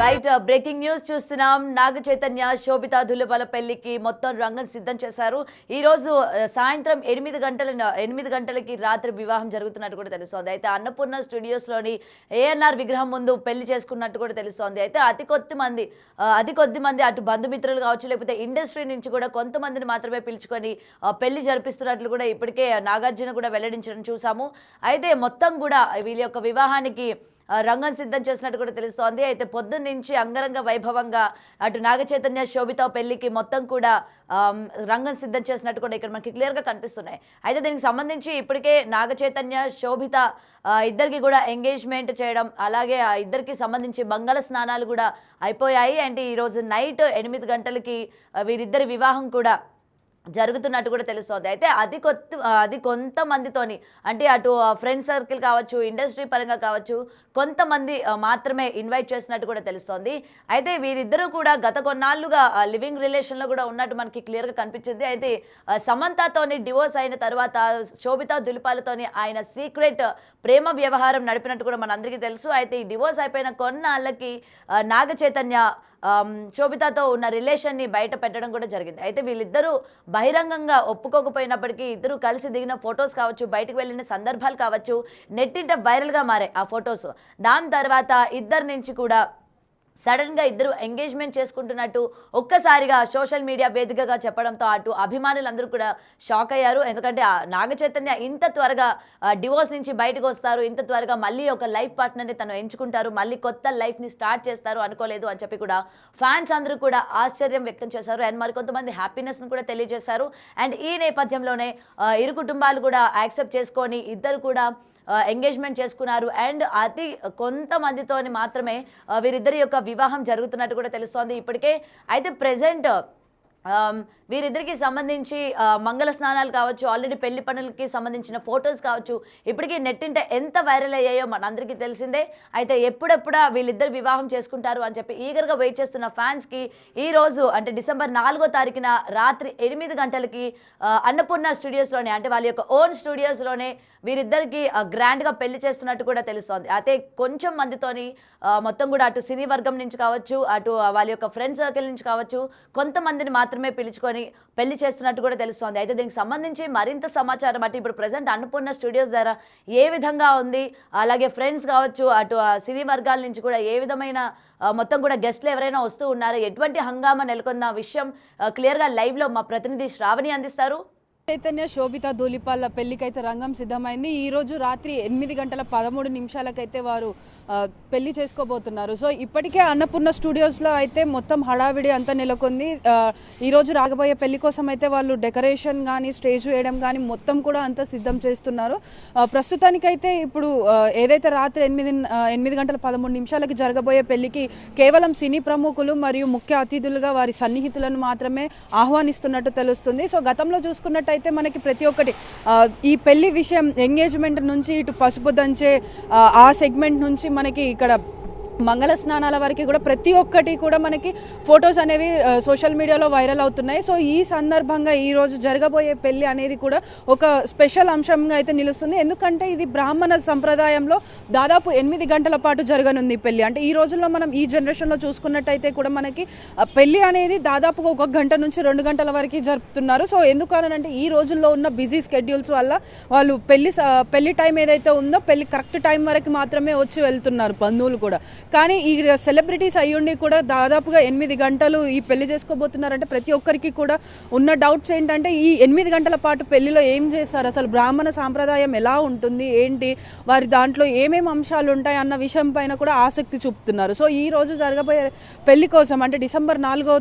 Right breaking news చూస్తున్నాం. నాగ చైతన్య శోభితా ధులిపాల పెళ్లికి మొత్తం రంగం సిద్ధం చేశారు. ఈ రోజు సాయంత్రం 8 గంటలకి రాత్రి వివాహం జరుగుతున్నట్టు కూడా తెలుస్తోంది. అయితే అన్నపూర్ణ స్టూడియోస్ లోని ఏఎన్ఆర్ విగ్రహం ముందు పెళ్లి చేసుకున్నట్టు కూడా తెలుస్తోంది. అయితే అతి కొద్ది మంది అటు బంధుమిత్రులు కావచ్చు, లేకపోతే ఇండస్ట్రీ నుంచి కూడా కొంతమందిని మాత్రమే పిలుచుకొని పెళ్లి జరిపిస్తున్నట్లు కూడా ఇప్పటికే నాగార్జున కూడా వెల్లడించడం చూసాము. అయితే మొత్తం కూడా వీళ్ళ యొక్క వివాహానికి రంగం సిద్ధం చేసినట్టు కూడా తెలుస్తోంది. అయితే పొద్దున్న నుంచి అంగరంగ వైభవంగా అటు నాగ చైతన్య శోభిత పెళ్లికి మొత్తం కూడా రంగం సిద్ధం చేసినట్టు కూడా ఇక్కడ మనకి క్లియర్గా కనిపిస్తున్నాయి. అయితే దీనికి సంబంధించి ఇప్పటికే నాగ చైతన్య శోభిత ఇద్దరికి కూడా ఎంగేజ్మెంట్ చేయడం, అలాగే ఇద్దరికి సంబంధించి మంగళ స్నానాలు కూడా అయిపోయాయి. అంటే ఈరోజు నైట్ 8 గంటలకి వీరిద్దరి వివాహం కూడా జరుగుతున్నట్టు కూడా తెలుస్తోంది. అయితే అది కొంతమందితోని, అంటే అటు ఫ్రెండ్ సర్కిల్ కావచ్చు, ఇండస్ట్రీ పరంగా కావచ్చు, కొంతమంది మాత్రమే ఇన్వైట్ చేసినట్టు కూడా తెలుస్తోంది. అయితే వీరిద్దరూ కూడా గత కొన్నాళ్ళుగా లివింగ్ రిలేషన్లో కూడా ఉన్నట్టు మనకి క్లియర్గా కనిపించింది. అయితే సమంతతోని డివోర్స్ అయిన తర్వాత శోభితా ధులిపాలతోని ఆయన సీక్రెట్ ప్రేమ వ్యవహారం నడిపినట్టు కూడా మనందరికీ తెలుసు. అయితే ఈ డివోర్స్ అయిపోయిన కొన్నాళ్ళకి నాగ చైతన్య శోభితతో ఉన్న రిలేషన్ని బయట పెట్టడం కూడా జరిగింది. అయితే వీళ్ళిద్దరూ బహిరంగంగా ఒప్పుకోకపోయినప్పటికీ ఇద్దరు కలిసి దిగిన ఫొటోస్ కావచ్చు, బయటకు వెళ్ళిన సందర్భాలు కావచ్చు, నెట్టింట వైరల్గా మారాయి ఆ ఫొటోస్. దాని తర్వాత ఇద్దరి నుంచి కూడా సడన్గా ఇద్దరు ఎంగేజ్మెంట్ చేసుకుంటున్నట్టు ఒక్కసారిగా సోషల్ మీడియా వేదికగా చెప్పడంతో అటు అభిమానులందరూ కూడా షాక్ అయ్యారు. ఎందుకంటే నాగ చైతన్య ఇంత త్వరగా డివోర్స్ నుంచి బయటకు వస్తారు, ఇంత త్వరగా మళ్ళీ ఒక లైఫ్ పార్ట్నర్ని తను ఎంచుకుంటారు, మళ్ళీ కొత్త లైఫ్ని స్టార్ట్ చేస్తారు అనుకోలేదు అని చెప్పి కూడా ఫ్యాన్స్ అందరూ కూడా ఆశ్చర్యం వ్యక్తం చేశారు. అండ్ మరికొంతమంది హ్యాపీనెస్ను కూడా తెలియజేశారు. అండ్ ఈ నేపథ్యంలోనే ఇరు కుటుంబాలు కూడా యాక్సెప్ట్ చేసుకొని ఇద్దరు కూడా ఎంగేజ్మెంట్ చేసుకున్నారు. అండ్ అతి కొంతమందితోని మాత్రమే వీరిద్దరి యొక్క వివాహం జరుగుతున్నట్టు కూడా తెలుస్తోంది ఇప్పటికే. అయితే ప్రెజెంట్ వీరిద్దరికి సంబంధించి మంగళ స్నానాలు కావచ్చు, ఆల్రెడీ పెళ్లి పనులకి సంబంధించిన ఫొటోస్ కావచ్చు, ఇప్పటికీ నెట్టింట ఎంత వైరల్ అయ్యాయో మనందరికీ తెలిసిందే. అయితే ఎప్పుడెప్పుడా వీళ్ళిద్దరు వివాహం చేసుకుంటారు అని చెప్పి ఈగర్గా వెయిట్ చేస్తున్న ఫ్యాన్స్కి ఈ రోజు అంటే డిసెంబర్ 4వ తారీఖున రాత్రి 8 గంటలకి అన్నపూర్ణ స్టూడియోస్లోనే, అంటే వాళ్ళ యొక్క ఓన్ స్టూడియోస్లోనే వీరిద్దరికి గ్రాండ్గా పెళ్లి చేస్తున్నట్టు కూడా తెలుస్తోంది. అయితే కొంచెం మందితోని మొత్తం కూడా అటు సినీ వర్గం నుంచి కావచ్చు, అటు వాళ్ళ యొక్క ఫ్రెండ్ సర్కిల్ నుంచి కావచ్చు, కొంతమందిని మాత్రమే పిలుచుకొని పెళ్లి చేస్తున్నట్టు కూడా తెలుస్తోంది. అయితే దీనికి సంబంధించి మరింత సమాచారం అంటే ఇప్పుడు ప్రజెంట్ అన్నపూర్ణ స్టూడియోస్ ద్వారా ఏ విధంగా ఉంది, అలాగే ఫ్రెండ్స్ కావచ్చు, అటు సినీ వర్గాల నుంచి కూడా ఏ విధమైన మొత్తం కూడా గెస్ట్లు ఎవరైనా వస్తూ ఉన్నారు, ఎటువంటి హంగామా నెలకొన్న విషయం క్లియర్గా లైవ్లో మా ప్రతినిధి శ్రావణి అందిస్తారు. చైతన్య శోభిత ధూళిపాల పెళ్లికైతే రంగం సిద్ధమైంది. ఈ రోజు రాత్రి 8:13 వారు పెళ్లి చేసుకోబోతున్నారు. సో ఇప్పటికే అన్నపూర్ణ స్టూడియోస్లో అయితే మొత్తం హడావిడి అంతా నెలకొంది. ఈరోజు రాగబోయే పెళ్లి కోసం అయితే వాళ్ళు డెకరేషన్ కానీ, స్టేజ్ వేయడం కానీ మొత్తం కూడా అంతా సిద్ధం చేస్తున్నారు. ప్రస్తుతానికైతే ఇప్పుడు ఏదైతే రాత్రి 8:13 జరగబోయే పెళ్లికి కేవలం సినీ ప్రముఖులు మరియు ముఖ్య అతిథులుగా వారి సన్నిహితులను మాత్రమే ఆహ్వానిస్తున్నట్టు తెలుస్తుంది. సో గతంలో చూసుకున్నట్టు అయితే మనకి ప్రతి ఒక్కటి ఈ పెళ్లి విషయం ఎంగేజ్మెంట్ నుంచి ఇటు పసుపు దంచే ఆ సెగ్మెంట్ నుంచి మనకి ఇక్కడ మంగళ స్నానాల వరకు కూడా ప్రతి ఒక్కటి కూడా మనకి ఫొటోస్ అనేవి సోషల్ మీడియాలో వైరల్ అవుతున్నాయి. సో ఈ సందర్భంగా ఈరోజు జరగబోయే పెళ్లి అనేది కూడా ఒక స్పెషల్ అంశంగా అయితే నిలుస్తుంది. ఎందుకంటే ఇది బ్రాహ్మణ సంప్రదాయంలో దాదాపు 8 గంటల పాటు జరగనుంది పెళ్లి. అంటే ఈ రోజుల్లో మనం ఈ జనరేషన్లో చూసుకున్నట్టయితే కూడా మనకి పెళ్లి అనేది దాదాపు 1 గంట నుంచి 2 గంటల వరకు జరుపుతున్నారు. సో ఎందుకనంటే ఈ రోజుల్లో ఉన్న బిజీ స్కెడ్యూల్స్ వల్ల వాళ్ళు పెళ్లి టైం ఏదైతే ఉందో పెళ్లి కరెక్ట్ టైం వరకు మాత్రమే వచ్చి వెళ్తున్నారు బంధువులు కూడా. కానీ ఈ సెలబ్రిటీస్ అయ్యుండి కూడా దాదాపుగా 8 గంటలు ఈ పెళ్లి చేసుకోబోతున్నారంటే ప్రతి ఒక్కరికి కూడా ఉన్న డౌట్స్ ఏంటంటే ఈ 8 గంటల పాటు పెళ్లిలో ఏం చేస్తారు, అసలు బ్రాహ్మణ సాంప్రదాయం ఎలా ఉంటుంది, ఏంటి వారి దాంట్లో ఏమేమి అంశాలు ఉంటాయి అన్న విషయం పైన కూడా ఆసక్తి చూపుతున్నారు. సో ఈ రోజు జరగబోయే పెళ్లి కోసం అంటే డిసెంబర్ 4వ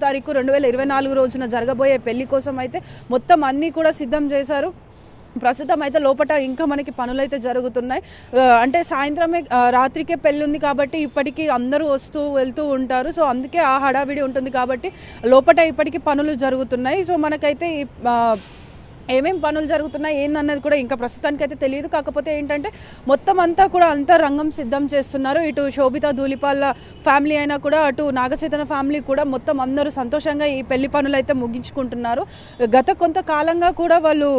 తారీఖు 2024 రోజున జరగబోయే పెళ్లి కోసం అయితే మొత్తం అన్నీ కూడా సిద్ధం చేశారు. ప్రస్తుతం అయితే లోపల ఇంకా మనకి పనులైతే జరుగుతున్నాయి. అంటే సాయంత్రమే రాత్రికే పెళ్ళి ఉంది కాబట్టి ఇప్పటికీ అందరూ వస్తూ వెళ్తూ ఉంటారు. సో అందుకే ఆ హడావిడి ఉంటుంది కాబట్టి లోపల ఇప్పటికీ పనులు జరుగుతున్నాయి. సో మనకైతే ఏమేం పనులు జరుగుతున్నాయి ఏందన్నది కూడా ఇంకా ప్రస్తుతానికైతే తెలియదు. కాకపోతే ఏంటంటే మొత్తం అంతా కూడా అంతా రంగం సిద్ధం చేస్తున్నారు. ఇటు శోభితా ధూళిపాల ఫ్యామిలీ అయినా కూడా అటు నాగచైతన్య ఫ్యామిలీ కూడా మొత్తం అందరూ సంతోషంగా ఈ పెళ్లి పనులు అయితే ముగించుకుంటున్నారు. గత కొంతకాలంగా కూడా వాళ్ళు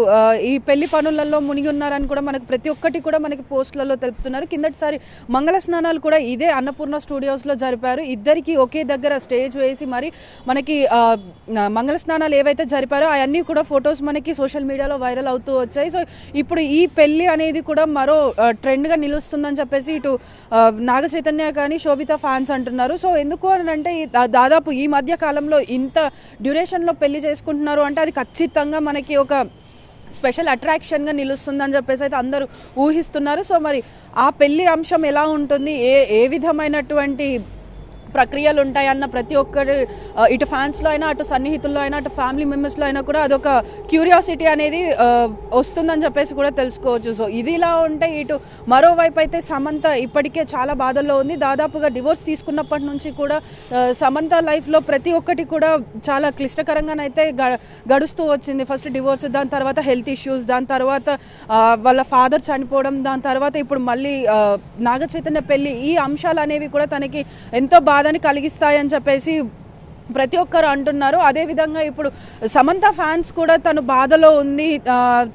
ఈ పెళ్లి పనులలో మునిగి ఉన్నారని కూడా మనకు ప్రతి ఒక్కటి కూడా మనకి పోస్టులలో తెలుపుతున్నారు. కిందటిసారి మంగళ స్నానాలు కూడా ఇదే అన్నపూర్ణ స్టూడియోస్లో జరిపారు. ఇద్దరికి ఒకే దగ్గర స్టేజ్ వేసి మరి మనకి మంగళ స్నానాలు ఏవైతే జరిపారో అవన్నీ కూడా ఫొటోస్ మనకి సోషల్ మీడియాలో వైరల్ అవుతూ వచ్చాయి. సో ఇప్పుడు ఈ పెళ్లి అనేది కూడా మరో ట్రెండ్గా నిలుస్తుందని చెప్పేసి ఇటు నాగ చైతన్య కానీ శోభిత ఫ్యాన్స్ అంటున్నారు. సో ఎందుకు అని అంటే దాదాపు ఈ మధ్య కాలంలో ఇంత డ్యూరేషన్లో పెళ్లి చేసుకుంటున్నారు అంటే అది ఖచ్చితంగా మనకి ఒక స్పెషల్ అట్రాక్షన్గా నిలుస్తుందని చెప్పేసి అయితే అందరూ ఊహిస్తున్నారు. సో మరి ఆ పెళ్లి అంశం ఎలా ఉంటుంది, ఏ విధమైనటువంటి ప్రక్రియలు ఉంటాయన్న ప్రతి ఒక్కరి ఇటు ఫ్యాన్స్లో అయినా అటు సన్నిహితుల్లో అయినా అటు ఫ్యామిలీ మెంబర్స్లో అయినా కూడా అదొక క్యూరియాసిటీ అనేది వస్తుందని చెప్పేసి కూడా తెలుసుకోవచ్చు. సో ఇది ఇలా ఉంటే ఇటు మరోవైపు అయితే సమంత ఇప్పటికే చాలా బాధల్లో ఉంది. దాదాపుగా డివోర్స్ తీసుకున్నప్పటి నుంచి కూడా సమంత లైఫ్లో ప్రతి ఒక్కటి కూడా చాలా క్లిష్టకరంగానైతే గడుస్తూ వచ్చింది. ఫస్ట్ డివోర్స్, దాని తర్వాత హెల్త్ ఇష్యూస్, దాని తర్వాత వాళ్ళ ఫాదర్ చనిపోవడం, దాని తర్వాత ఇప్పుడు మళ్ళీ నాగ చైతన్య పెళ్ళి, ఈ అంశాలు అనేవి కూడా తనకి ఎంతో బాధని కలిగిస్తాయని చెప్పేసి ప్రతి ఒక్కరు అంటున్నారు. అదేవిధంగా ఇప్పుడు సమంత ఫ్యాన్స్ కూడా తను బాధలో ఉంది,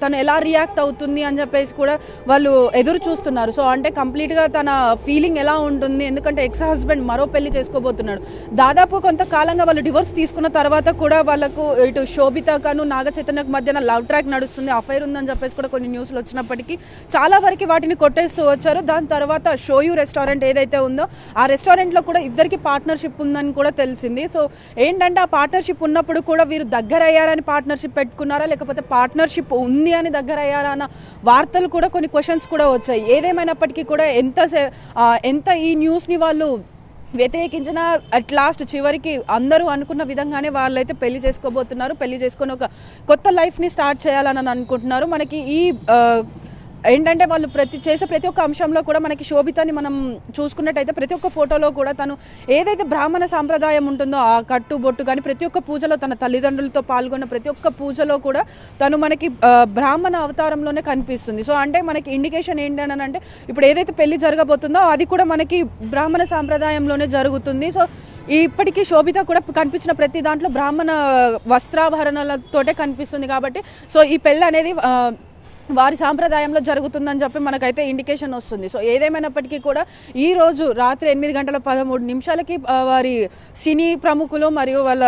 తను ఎలా రియాక్ట్ అవుతుంది అని చెప్పేసి కూడా వాళ్ళు ఎదురు చూస్తున్నారు. సో అంటే కంప్లీట్గా తన ఫీలింగ్ ఎలా ఉంటుంది, ఎందుకంటే ఎక్స్ హస్బెండ్ మరో పెళ్లి చేసుకోబోతున్నాడు. దాదాపు కొంతకాలంగా వాళ్ళు డివోర్స్ తీసుకున్న తర్వాత కూడా వాళ్ళకు ఇటు శోభితకు నాగ చైతన్యకు మధ్యన లవ్ ట్రాక్ నడుస్తుంది, అఫైర్ ఉందని చెప్పేసి కూడా కొన్ని న్యూస్లు వచ్చినప్పటికీ చాలా వరకు వాటిని కొట్టేస్తూ వచ్చారు. దాని తర్వాత షోయూ రెస్టారెంట్ ఏదైతే ఉందో ఆ రెస్టారెంట్లో కూడా ఇద్దరికి పార్ట్నర్షిప్ ఉందని కూడా తెలిసింది. సో ఏంటంటే ఆ పార్ట్నర్షిప్ ఉన్నప్పుడు కూడా వీరు దగ్గర అయ్యారని పార్ట్నర్షిప్ పెట్టుకున్నారా, లేకపోతే పార్ట్నర్షిప్ ఉంది అని దగ్గర అయ్యారా అన్న వార్తలు కూడా కొన్ని క్వశ్చన్స్ కూడా వచ్చాయి. ఏదేమైనప్పటికీ కూడా ఎంత ఈ న్యూస్ని వాళ్ళు వ్యతిరేకించిన అట్ లాస్ట్ చివరికి అందరూ అనుకున్న విధంగానే వాళ్ళైతే పెళ్లి చేసుకోబోతున్నారు. పెళ్లి చేసుకొని ఒక కొత్త లైఫ్ని స్టార్ట్ చేయాలని అనుకుంటున్నారు. మనకి ఈ ఏంటంటే వాళ్ళు చేసే ప్రతి ఒక్క అంశంలో కూడా మనకి శోభితని మనం చూసుకున్నట్టయితే ప్రతి ఒక్క ఫోటోలో కూడా తను ఏదైతే బ్రాహ్మణ సాంప్రదాయం ఉంటుందో ఆ కట్టు బొట్టు కానీ ప్రతి ఒక్క పూజలో తన తల్లిదండ్రులతో పాల్గొన్న ప్రతి ఒక్క పూజలో కూడా తను మనకి బ్రాహ్మణ అవతారంలోనే కనిపిస్తుంది. సో అంటే మనకి ఇండికేషన్ ఏంటి అని అంటే ఇప్పుడు ఏదైతే పెళ్లి జరగబోతుందో అది కూడా మనకి బ్రాహ్మణ సాంప్రదాయంలోనే జరుగుతుంది. సో ఇప్పటికీ శోభిత కూడా కనిపించిన ప్రతి దాంట్లో బ్రాహ్మణ వస్త్రాభరణలతోటే కనిపిస్తుంది. కాబట్టి సో ఈ పెళ్ళి అనేది వారి సాంప్రదాయంలో జరుగుతుందని చెప్పి మనకైతే ఇండికేషన్ వస్తుంది. సో ఏదేమైనప్పటికీ కూడా ఈరోజు రాత్రి 8:13 వారి సినీ ప్రముఖులు మరియు వాళ్ళ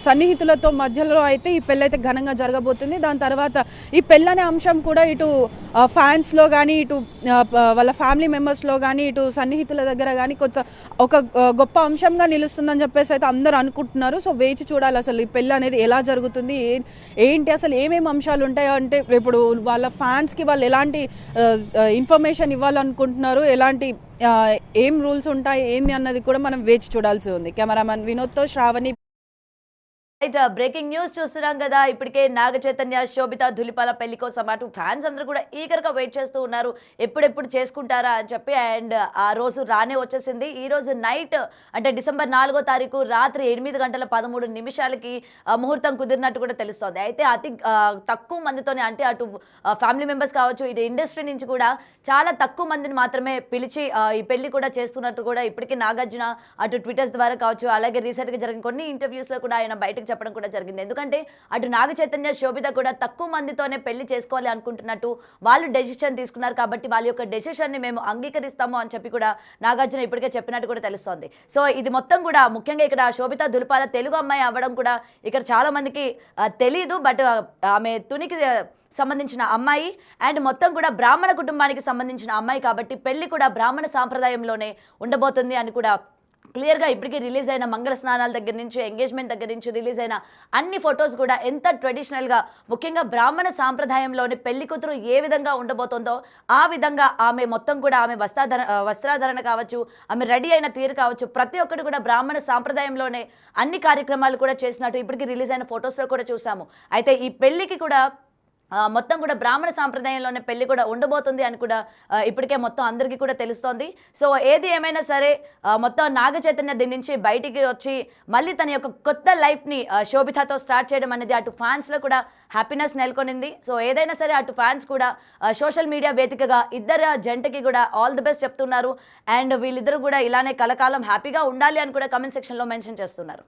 సన్నిహితులతో మధ్యలో అయితే ఈ పెళ్ళి అయితే ఘనంగా జరగబోతుంది. దాని తర్వాత ఈ పెళ్ళనే అంశం కూడా ఇటు ఫ్యాన్స్లో కానీ ఇటు వాళ్ళ ఫ్యామిలీ మెంబర్స్లో కానీ ఇటు సన్నిహితుల దగ్గర కానీ ఒక గొప్ప అంశంగా నిలుస్తుందని చెప్పేసి అయితే అందరూ అనుకుంటున్నారు. సో వేచి చూడాలి అసలు ఈ పెళ్ళి అనేది ఎలా జరుగుతుంది, ఏంటి అసలు ఏమేమి అంశాలు ఉంటాయో. అంటే ఇప్పుడు వాళ్ళ ఫ్యాన్స్కి వాళ్ళు ఎలాంటి ఇన్ఫర్మేషన్ ఇవ్వాలనుకుంటున్నారు, ఎలాంటి ఏం రూల్స్ ఉంటాయి ఏంది అన్నది కూడా మనం వేచి చూడాల్సి ఉంది. కెమెరామెన్ వినోద్తో శ్రావణి. బ్రేకింగ్ న్యూస్ చూస్తున్నాం కదా. ఇప్పటికే నాగ చైతన్య శోభిత ధూళిపాల పెళ్లి కోసం అటు ఫ్యాన్స్ అందరూ కూడా ఈగర్గా వెయిట్ చేస్తూ ఉన్నారు, ఎప్పుడెప్పుడు చేసుకుంటారా అని చెప్పి. అండ్ ఆ రోజు రానే వచ్చేసింది. ఈ రోజు నైట్ అంటే డిసెంబర్ 4వ తారీఖు రాత్రి 8:13 ముహూర్తం కుదిరినట్టు కూడా తెలుస్తోంది. అయితే అతి తక్కువ మందితోనే, అంటే అటు ఫ్యామిలీ మెంబర్స్ కావచ్చు, ఇటు ఇండస్ట్రీ నుంచి కూడా చాలా తక్కువ మందిని మాత్రమే పిలిచి ఈ పెళ్లి కూడా చేస్తున్నట్టు కూడా ఇప్పటికీ నాగార్జున అటు ట్విట్టర్స్ ద్వారా కావచ్చు, అలాగే రీసెంట్గా జరిగిన కొన్ని ఇంటర్వ్యూస్లో కూడా ఆయన బయటకు చెప్పడం కూడా జరిగింది. ఎందుకంటే అటు నాగ చైతన్య శోభిత కూడా తక్కువ మందితోనే పెళ్లి చేసుకోవాలి అనుకుంటున్నట్టు వాళ్ళు డెసిషన్ తీసుకున్నారు. కాబట్టి వాళ్ళ యొక్క డెసిషన్ని మేము అంగీకరిస్తాము అని చెప్పి కూడా నాగార్జున ఇప్పటికే చెప్పినట్టు కూడా తెలుస్తోంది. సో ఇది మొత్తం కూడా ముఖ్యంగా ఇక్కడ శోభిత ధూళిపాల తెలుగు అమ్మాయి అవ్వడం కూడా ఇక్కడ చాలా మందికి తెలీదు. బట్ ఆమె తునికి సంబంధించిన అమ్మాయి అండ్ మొత్తం కూడా బ్రాహ్మణ కుటుంబానికి సంబంధించిన అమ్మాయి కాబట్టి పెళ్లి కూడా బ్రాహ్మణ సాంప్రదాయంలోనే ఉండబోతుంది అని కూడా క్లియర్గా ఇప్పటికీ రిలీజ్ అయిన మంగళ స్నానాల దగ్గర నుంచి, ఎంగేజ్మెంట్ దగ్గర నుంచి రిలీజ్ అయిన అన్ని ఫొటోస్ కూడా ఎంత ట్రెడిషనల్గా, ముఖ్యంగా బ్రాహ్మణ సాంప్రదాయంలోని పెళ్లి కూతురు ఏ విధంగా ఉండబోతుందో ఆ విధంగా ఆమె మొత్తం కూడా ఆమె వస్త్రాధరణ కావచ్చు, ఆమె రెడీ అయిన తీరు కావచ్చు, ప్రతి ఒక్కటి కూడా బ్రాహ్మణ సాంప్రదాయంలోనే అన్ని కార్యక్రమాలు కూడా చేసినట్టు ఇప్పటికీ రిలీజ్ అయిన ఫొటోస్లో కూడా చూసాము. అయితే ఈ పెళ్లికి కూడా మొత్తం కూడా బ్రాహ్మణ సాంప్రదాయంలోనే పెళ్లి కూడా ఉండబోతుంది అని కూడా ఇప్పటికే మొత్తం అందరికీ కూడా తెలుస్తోంది. సో ఏది ఏమైనా సరే మొత్తం నాగ చైతన్య దీని నుంచి బయటికి వచ్చి మళ్ళీ తన యొక్క కొత్త లైఫ్ని శోభితతో స్టార్ట్ చేయడం అనేది అటు ఫ్యాన్స్లో కూడా హ్యాపీనెస్ నెలకొనింది. సో ఏదైనా సరే అటు ఫ్యాన్స్ కూడా సోషల్ మీడియా వేదికగా ఇద్దరు జంటకి కూడా ఆల్ ది బెస్ట్ చెప్తున్నారు. అండ్ వీళ్ళిద్దరూ కూడా ఇలానే కలకాలం హ్యాపీగా ఉండాలి అని కూడా కమెంట్ సెక్షన్లో మెన్షన్ చేస్తున్నారు.